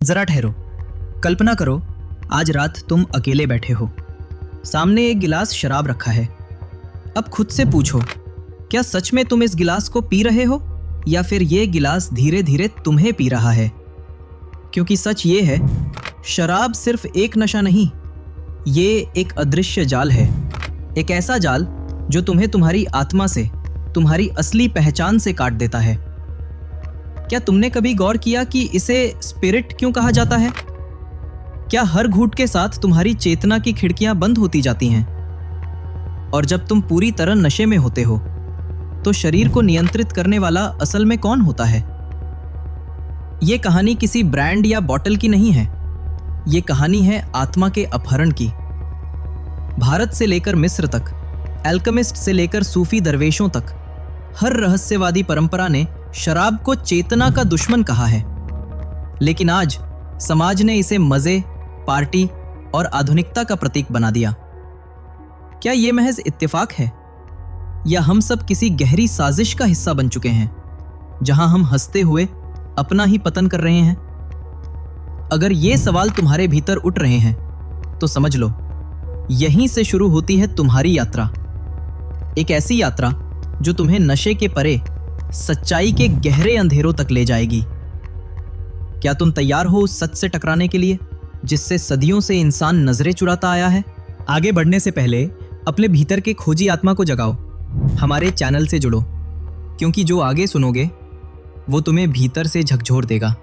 जरा ठहरो। कल्पना करो, आज रात तुम अकेले बैठे हो, सामने एक गिलास शराब रखा है। अब खुद से पूछो, क्या सच में तुम इस गिलास को पी रहे हो या फिर ये गिलास धीरे धीरे तुम्हें पी रहा है? क्योंकि सच ये है, शराब सिर्फ एक नशा नहीं, ये एक अदृश्य जाल है। एक ऐसा जाल जो तुम्हें तुम्हारी आत्मा से, तुम्हारी असली पहचान से काट देता है। क्या तुमने कभी गौर किया कि इसे स्पिरिट क्यों कहा जाता है? क्या हर घूंट के साथ तुम्हारी चेतना की खिड़कियां बंद होती जाती हैं? और जब तुम पूरी तरह नशे में होते हो, तो शरीर को नियंत्रित करने वाला असल में कौन होता है? ये कहानी किसी ब्रांड या बॉटल की नहीं है, ये कहानी है आत्मा के अपहरण की। भारत से लेकर मिस्र तक, एल्केमिस्ट से लेकर सूफी दरवेशों तक, हर रहस्यवादी परंपरा ने शराब को चेतना का दुश्मन कहा है। लेकिन आज समाज ने इसे मजे, पार्टी और आधुनिकता का प्रतीक बना दिया। क्या यह महज इत्तेफाक है, या हम सब किसी गहरी साजिश का हिस्सा बन चुके हैं, जहां हम हंसते हुए अपना ही पतन कर रहे हैं? अगर ये सवाल तुम्हारे भीतर उठ रहे हैं, तो समझ लो, यहीं से शुरू होती है तुम्हारी यात्रा। एक ऐसी यात्रा जो तुम्हें नशे के परे सच्चाई के गहरे अंधेरों तक ले जाएगी। क्या तुम तैयार हो उस सच से टकराने के लिए, जिससे सदियों से इंसान नजरें चुराता आया है? आगे बढ़ने से पहले अपने भीतर के खोजी आत्मा को जगाओ, हमारे चैनल से जुड़ो, क्योंकि जो आगे सुनोगे वो तुम्हें भीतर से झकझोर देगा।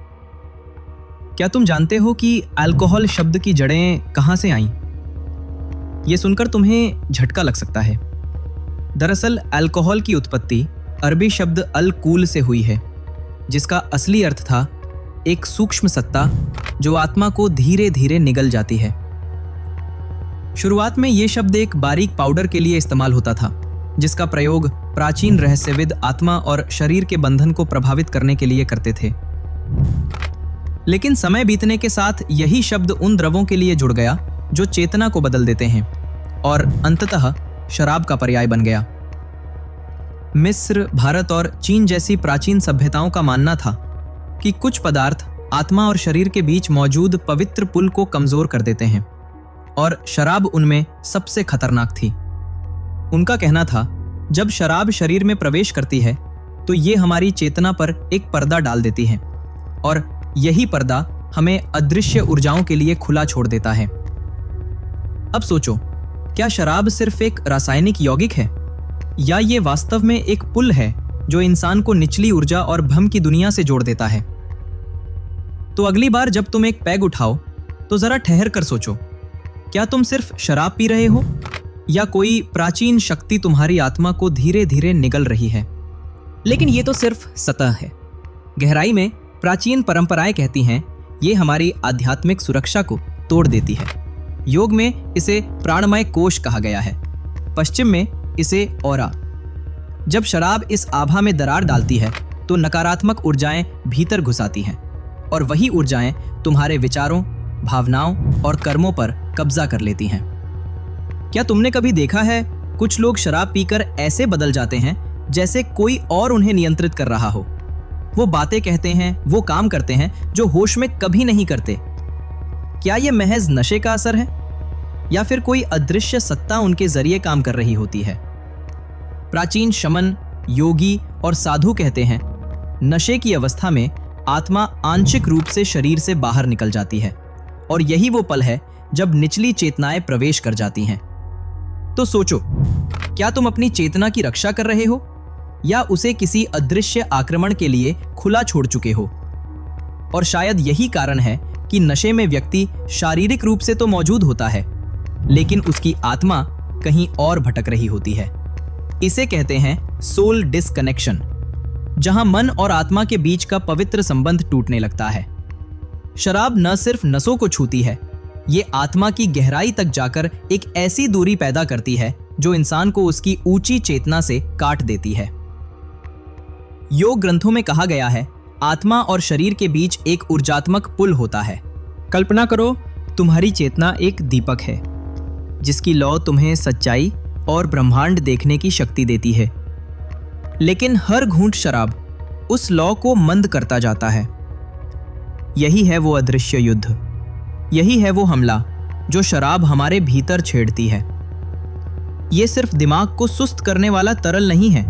क्या तुम जानते हो कि अल्कोहल शब्द की जड़ें कहां से आईं? ये सुनकर तुम्हें झटका लग सकता है। दरअसल अल्कोहल की उत्पत्ति अरबी शब्द अल-कूल से हुई है, जिसका असली अर्थ था एक सूक्ष्म सत्ता जो आत्मा को धीरे धीरे निगल जाती है। शुरुआत में यह शब्द एक बारीक पाउडर के लिए इस्तेमाल होता था, जिसका प्रयोग प्राचीन रहस्यविद आत्मा और शरीर के बंधन को प्रभावित करने के लिए करते थे। लेकिन समय बीतने के साथ यही शब्द उन द्रवों के लिए जुड़ गया जो चेतना को बदल देते हैं, और अंततः शराब का पर्याय बन गया। मिस्र, भारत और चीन जैसी प्राचीन सभ्यताओं का मानना था कि कुछ पदार्थ आत्मा और शरीर के बीच मौजूद पवित्र पुल को कमजोर कर देते हैं, और शराब उनमें सबसे खतरनाक थी। उनका कहना था, जब शराब शरीर में प्रवेश करती है तो ये हमारी चेतना पर एक पर्दा डाल देती है, और यही पर्दा हमें अदृश्य ऊर्जाओं के लिए खुला छोड़ देता है। अब सोचो, क्या शराब सिर्फ एक रासायनिक यौगिक है, या ये वास्तव में एक पुल है जो इंसान को निचली ऊर्जा और भ्रम की दुनिया से जोड़ देता है? तो अगली बार जब तुम एक पैग उठाओ, तो जरा ठहर कर सोचो, क्या तुम सिर्फ शराब पी रहे हो, या कोई प्राचीन शक्ति तुम्हारी आत्मा को धीरे धीरे निगल रही है? लेकिन ये तो सिर्फ सतह है। गहराई में प्राचीन परंपराएं कहती हैं, ये हमारी आध्यात्मिक सुरक्षा को तोड़ देती है। योग में इसे प्राणमय कोश कहा गया है, पश्चिम में इसे ऑरा। जब शराब इस आभा में दरार डालती है, तो नकारात्मक ऊर्जाएं भीतर घुसाती हैं, और वही ऊर्जाएं तुम्हारे विचारों, भावनाओं और कर्मों पर कब्जा कर लेती हैं। क्या तुमने कभी देखा है, कुछ लोग शराब पीकर ऐसे बदल जाते हैं जैसे कोई और उन्हें नियंत्रित कर रहा हो? वो बातें कहते हैं, वो काम करते हैं जो होश में कभी नहीं करते। क्या यह महज नशे का असर है, या फिर कोई अदृश्य सत्ता उनके जरिए काम कर रही होती है? प्राचीन शमन, योगी और साधु कहते हैं, नशे की अवस्था में आत्मा आंशिक रूप से शरीर से बाहर निकल जाती है, और यही वो पल है जब निचली चेतनाएं प्रवेश कर जाती हैं। तो सोचो, क्या तुम अपनी चेतना की रक्षा कर रहे हो, या उसे किसी अदृश्य आक्रमण के लिए खुला छोड़ चुके हो? और शायद यही कारण है कि नशे में व्यक्ति शारीरिक रूप से तो मौजूद होता है, लेकिन उसकी आत्मा कहीं और भटक रही होती है। इसे कहते हैं सोल डिस्कनेक्शन, जहां मन और आत्मा के बीच का पवित्र संबंध टूटने लगता है। शराब न सिर्फ नसों को छूती है, ये आत्मा की गहराई तक जाकर एक ऐसी दूरी पैदा करती है जो इंसान को उसकी ऊंची चेतना से काट देती है। योग ग्रंथों में कहा गया है, आत्मा और शरीर के बीच एक ऊर्जात्मक पुल होता है। कल्पना करो, तुम्हारी चेतना एक दीपक है, जिसकी लौ तुम्हें सच्चाई और ब्रह्मांड देखने की शक्ति देती है। लेकिन हर घूंट शराब उस लौ को मंद करता जाता है। यही है वो अदृश्य युद्ध, यही है वो हमला जो शराब हमारे भीतर छेड़ती है। ये सिर्फ दिमाग को सुस्त करने वाला तरल नहीं है,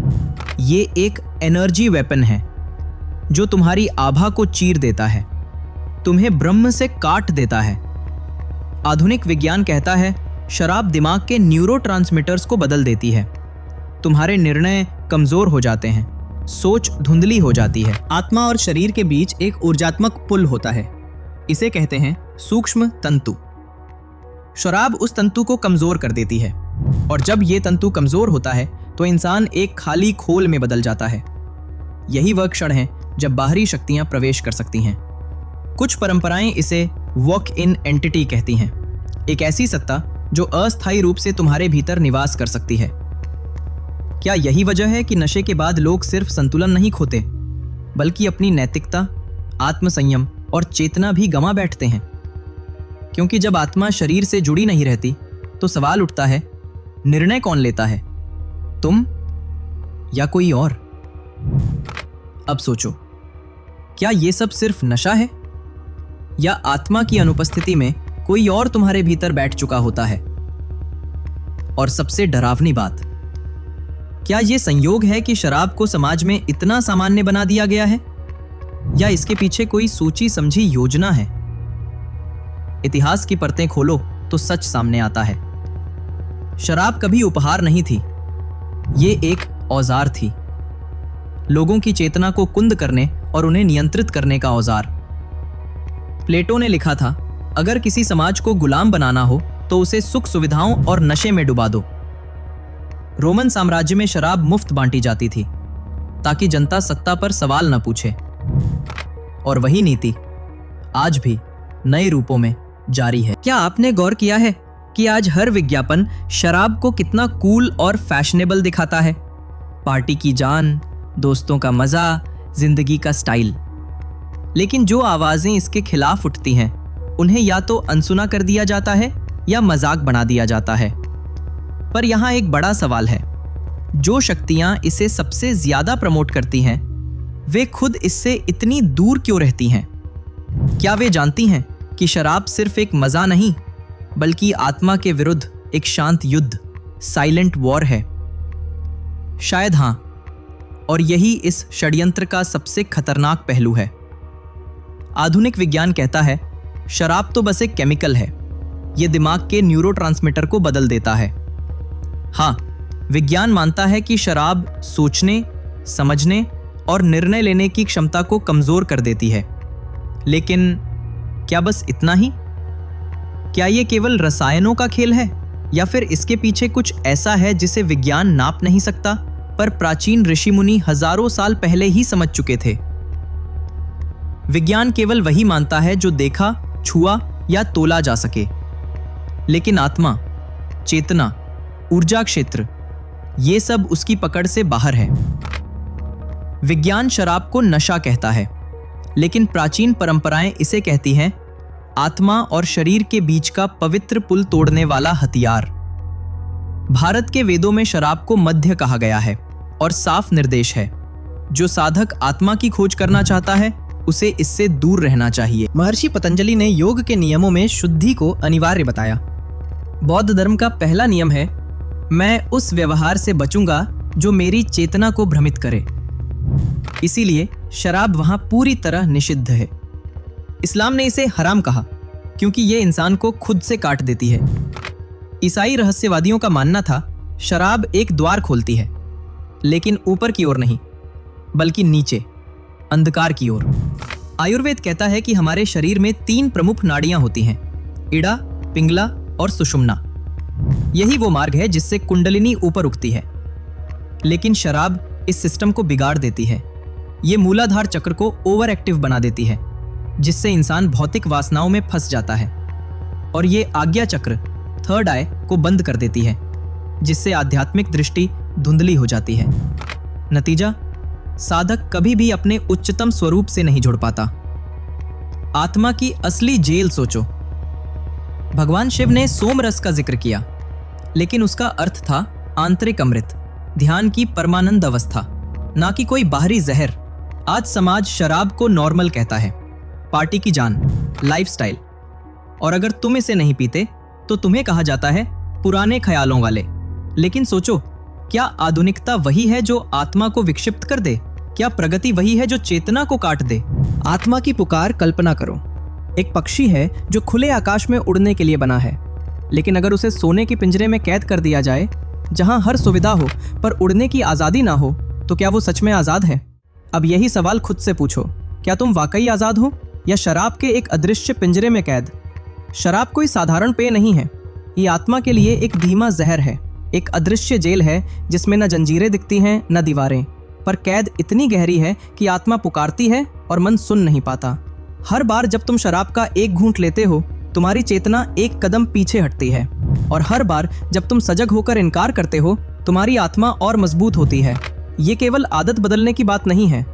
ये एक एनर्जी वेपन है जो तुम्हारी आभा को चीर देता है, तुम्हें ब्रह्म से काट देता है। आधुनिक विज्ञान कहता है शराब दिमाग के न्यूरोट्रांसमीटर्स को बदल देती है, तुम्हारे निर्णय कमजोर हो जाते हैं, सोच धुंधली हो जाती है। आत्मा और शरीर के बीच एक ऊर्जात्मक पुल होता है, इसे कहते हैं सूक्ष्म तंतु। शराब उस तंतु को कमजोर कर देती है, और जब ये तंतु कमजोर होता है तो इंसान एक खाली खोल में बदल जाता है। यही वह क्षण है जब बाहरी शक्तियां प्रवेश कर सकती हैं। कुछ परंपराएं इसे वॉक इन एंटिटी कहती हैं, एक ऐसी सत्ता जो अस्थायी रूप से तुम्हारे भीतर निवास कर सकती है। क्या यही वजह है कि नशे के बाद लोग सिर्फ संतुलन नहीं खोते, बल्कि अपनी नैतिकता, आत्मसंयम और चेतना भी गंवा बैठते हैं? क्योंकि जब आत्मा शरीर से जुड़ी नहीं रहती तो सवाल उठता है, निर्णय कौन लेता है, तुम या कोई और? अब सोचो, क्या ये सब सिर्फ नशा है, या आत्मा की अनुपस्थिति में कोई और तुम्हारे भीतर बैठ चुका होता है? और सबसे डरावनी बात, क्या ये संयोग है कि शराब को समाज में इतना सामान्य बना दिया गया है, या इसके पीछे कोई सोची समझी योजना है? इतिहास की परतें खोलो तो सच सामने आता है। शराब कभी उपहार नहीं थी, ये एक औजार थी, लोगों की चेतना को कुंद करने और उन्हें नियंत्रित करने का औजार। प्लेटो ने लिखा था, अगर किसी समाज को गुलाम बनाना हो तो उसे सुख सुविधाओं और नशे में डुबा दो। रोमन साम्राज्य में शराब मुफ्त बांटी जाती थी ताकि जनता सत्ता पर सवाल न पूछे, और वही नीति आज भी नए रूपों में जारी है। क्या आपने गौर किया है कि आज हर विज्ञापन शराब को कितना कूल और फैशनेबल दिखाता है? पार्टी की जान, दोस्तों का मजा, जिंदगी का स्टाइल। लेकिन जो आवाजें इसके खिलाफ उठती हैं, उन्हें या तो अनसुना कर दिया जाता है या मजाक बना दिया जाता है। पर यहाँ एक बड़ा सवाल है, जो शक्तियां इसे सबसे ज्यादा प्रमोट करती हैं, वे खुद इससे इतनी दूर क्यों रहती हैं? क्या वे जानती हैं कि शराब सिर्फ एक मजा नहीं, बल्कि आत्मा के विरुद्ध एक शांत युद्ध, साइलेंट वॉर है? शायद हाँ, और यही इस षड्यंत्र का सबसे खतरनाक पहलू है। आधुनिक विज्ञान कहता है शराब तो बस एक केमिकल है, यह दिमाग के न्यूरोट्रांसमीटर को बदल देता है। हाँ, विज्ञान मानता है कि शराब सोचने, समझने और निर्णय लेने की क्षमता को कमजोर कर देती है, लेकिन क्या बस इतना ही? क्या ये केवल रसायनों का खेल है, या फिर इसके पीछे कुछ ऐसा है जिसे विज्ञान नाप नहीं सकता, पर प्राचीन ऋषि मुनि हजारों साल पहले ही समझ चुके थे? विज्ञान केवल वही मानता है जो देखा, छुआ या तोला जा सके, लेकिन आत्मा, चेतना, ऊर्जा क्षेत्र, ये सब उसकी पकड़ से बाहर है। विज्ञान शराब को नशा कहता है, लेकिन प्राचीन परंपराएं इसे कहती हैं आत्मा और शरीर के बीच का पवित्र पुल तोड़ने वाला हथियार। भारत के वेदों में शराब को मध्य कहा गया है और साफ निर्देश है, जो साधक आत्मा की खोज करना चाहता है उसे इससे दूर रहना चाहिए। महर्षि पतंजलि ने योग के नियमों में शुद्धि को अनिवार्य बताया। बौद्ध धर्म का पहला नियम है, मैं उस व्यवहार से बचूंगा जो मेरी चेतना को भ्रमित करे। इसीलिए शराब वहां पूरी तरह निषिद्ध है। इस्लाम ने इसे हराम कहा क्योंकि यह इंसान को खुद से काट देती है। ईसाई रहस्यवादियों का मानना था शराब एक द्वार खोलती है, लेकिन ऊपर की ओर नहीं, बल्कि नीचे, अंधकार की ओर। आयुर्वेद कहता है कि हमारे शरीर में 3 प्रमुख नाड़ियां होती हैं, इड़ा, पिंगला और सुषुम्ना। यही वो मार्ग है जिससे कुंडलिनी ऊपर उठती है। लेकिन शराब इस सिस्टम को बिगाड़ देती है। ये मूलाधार चक्र को ओवर एक्टिव बना देती है, जिससे इंसान भौतिक वासनाओं में फंस जाता है, और ये आज्ञा चक्र, थर्ड आई, को बंद कर देती है, जिससे आध्यात्मिक दृष्टि धुंधली हो जाती है। नतीजा, साधक कभी भी अपने उच्चतम स्वरूप से नहीं जुड़ पाता। आत्मा की असली जेल सोचो। भगवान शिव ने सोम रस का जिक्र किया, लेकिन उसका अर्थ था आंतरिक अमृत, ध्यान की परमानंद अवस्था, ना कि कोई बाहरी जहर। आज समाज शराब को नॉर्मल कहता है, पार्टी की जान, लाइफस्टाइल। और अगर तुम इसे नहीं पीते तो तुम्हें कहा जाता है पुराने ख्यालों वाले। लेकिन सोचो, क्या आधुनिकता वही है जो आत्मा को विक्षिप्त कर दे? क्या प्रगति वही है जो चेतना को काट दे? आत्मा की पुकार कल्पना करो। एक पक्षी है जो खुले आकाश में उड़ने के लिए बना है, लेकिन अगर उसे सोने के पिंजरे में कैद कर दिया जाए जहां हर सुविधा हो पर उड़ने की आज़ादी ना हो, तो क्या वो सच में आज़ाद है? अब यही सवाल खुद से पूछो, क्या तुम वाकई आज़ाद हो या शराब के एक अदृश्य पिंजरे में कैद? शराब कोई साधारण पेय नहीं है, ये आत्मा के लिए एक धीमा जहर है, एक अदृश्य जेल है जिसमें न जंजीरें दिखती हैं न दीवारें, पर कैद इतनी गहरी है कि आत्मा पुकारती है और मन सुन नहीं पाता। हर बार जब तुम शराब का एक घूंट लेते हो, तुम्हारी चेतना एक कदम पीछे हटती है, और हर बार जब तुम सजग होकर इनकार करते हो, तुम्हारी आत्मा और मजबूत होती है। ये केवल आदत बदलने की बात नहीं है,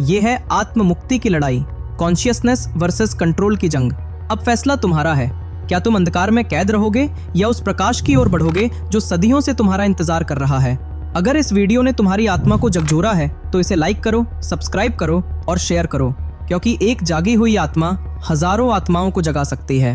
ये है आत्म मुक्ति की लड़ाई, कॉन्शियसनेस वर्सेस कंट्रोल की जंग। अब फैसला तुम्हारा है, क्या तुम अंधकार में कैद रहोगे या उस प्रकाश की ओर बढ़ोगे जो सदियों से तुम्हारा इंतजार कर रहा है। अगर इस वीडियो ने तुम्हारी आत्मा को झकझोरा है तो इसे लाइक करो, सब्सक्राइब करो और शेयर करो, क्योंकि एक जागी हुई आत्मा हजारों आत्माओं को जगा सकती है।